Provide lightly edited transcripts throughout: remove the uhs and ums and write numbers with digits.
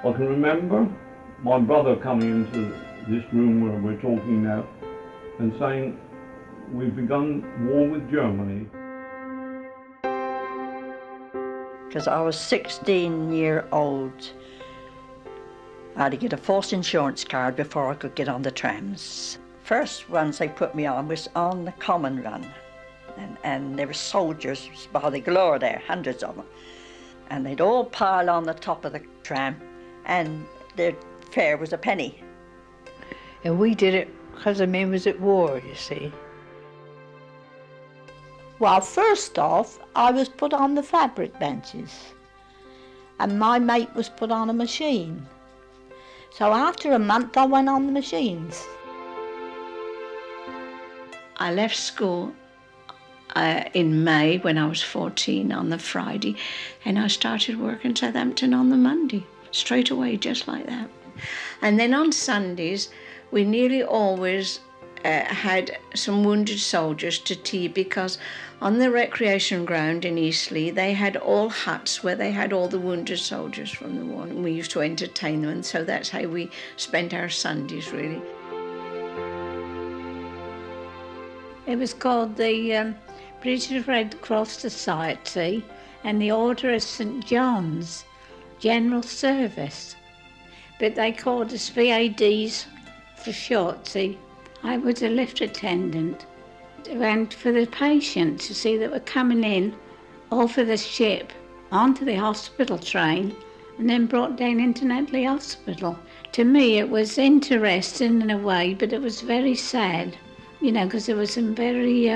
I can remember my brother coming into this room where we're talking now and saying, "We've begun war with Germany." Because I was 16-year-old. I had to get a false insurance card before I could get on the trams. First ones they put me on was on the Common Run. And there were soldiers by the galore there, hundreds of them. And they'd all pile on the top of the tram, and their fare was a penny. And we did it because we was at war, you see. Well, first off, I was put on the fabric benches, and my mate was put on a machine. So after a month, I went on the machines. I left school in May when I was 14 on the Friday, and I started work in Southampton on the Monday, straight away, just like that. And then on Sundays, we nearly always had some wounded soldiers to tea, because on the recreation ground in Eastleigh, they had all huts where they had all the wounded soldiers from the war, and we used to entertain them, and so that's how we spent our Sundays, really. It was called the British Red Cross Society and the Order of St John's General Service, but they called us VADs for short. See, I was a lift attendant, and for the patients, you see, that were coming in off of the ship onto the hospital train and then brought down into Netley Hospital. To me it was interesting in a way, but it was very sad, you know, because there were some very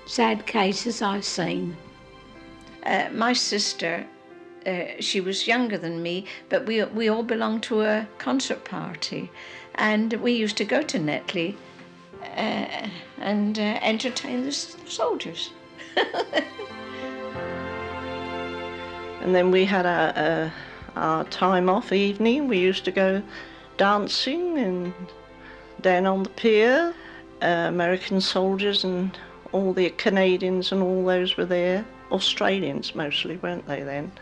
sad cases I've seen. My sister, she was younger than me, but we all belonged to a concert party, and we used to go to Netley and entertain the soldiers. And then we had our time off evening. We used to go dancing and down on the pier. American soldiers and all the Canadians and all those were there. Australians mostly, weren't they then?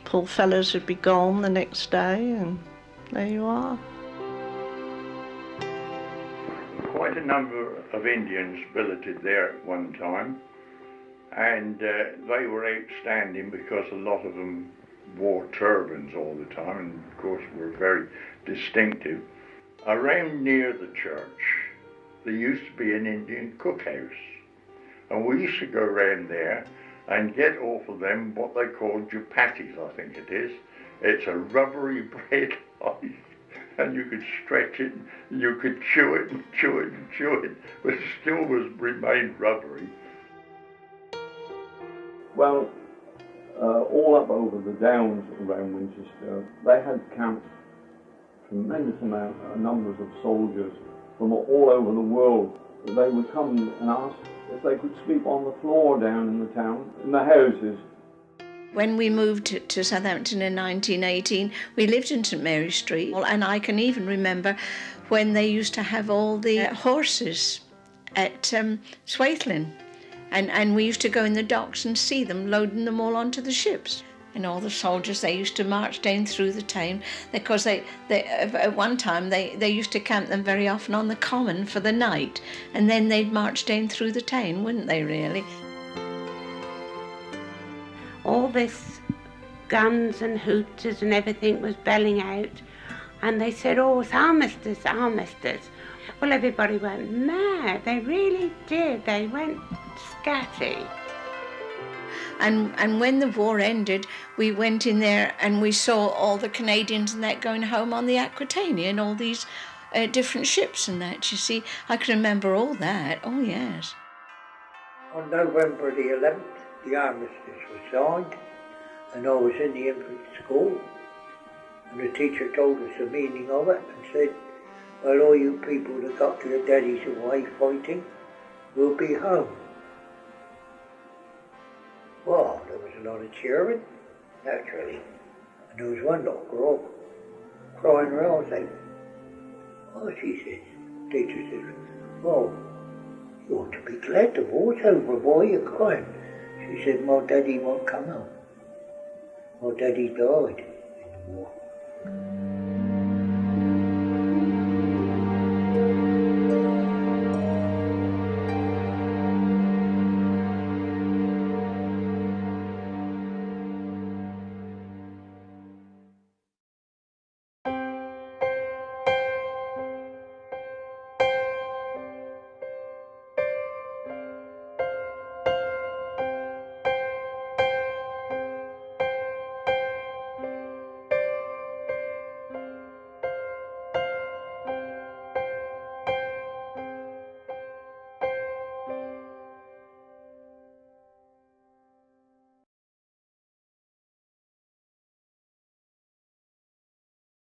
Poor fellows would be gone the next day, and there you are. Quite a number of Indians billeted there at one time, and they were outstanding because a lot of them wore turbans all the time, and of course were very distinctive. Around near the church there used to be an Indian cookhouse, and we used to go around there and get off of them what they call chapatis, I think it is. It's a rubbery bread ice, and you could stretch it, and you could chew it and chew it and chew it, but it still remained rubbery. Well, all up over the downs around Winchester, they had camped tremendous numbers of soldiers from all over the world. They would come and ask if they could sleep on the floor down in the town, in the houses. When we moved to Southampton in 1918, we lived in St Mary Street, and I can even remember when they used to have all the horses at Swathlin, and we used to go in the docks and see them loading them all onto the ships. And all the soldiers, they used to march down through the town, because they at one time they used to camp them very often on the common for the night, and then they'd march down through the town, wouldn't they, really? All this guns and hooters and everything was belling out, and they said, "Oh, it's armistice, armistice." Well, everybody went mad. They really did. They went scatty. And when the war ended, we went in there and we saw all the Canadians and that going home on the Aquitania and all these different ships and that, you see. I can remember all that, oh yes. On November the 11th, the armistice was signed, and I was in the infant school, and the teacher told us the meaning of it and said, "Well, all you people that got your daddies away fighting will be home." Well, there was a lot of cheering, naturally, and there was one little girl crying her eyes out. "Oh," she said, teacher said, "Well, you ought to be glad the war's over, boy, you're crying." She said, "My daddy won't come home. My daddy died in the war."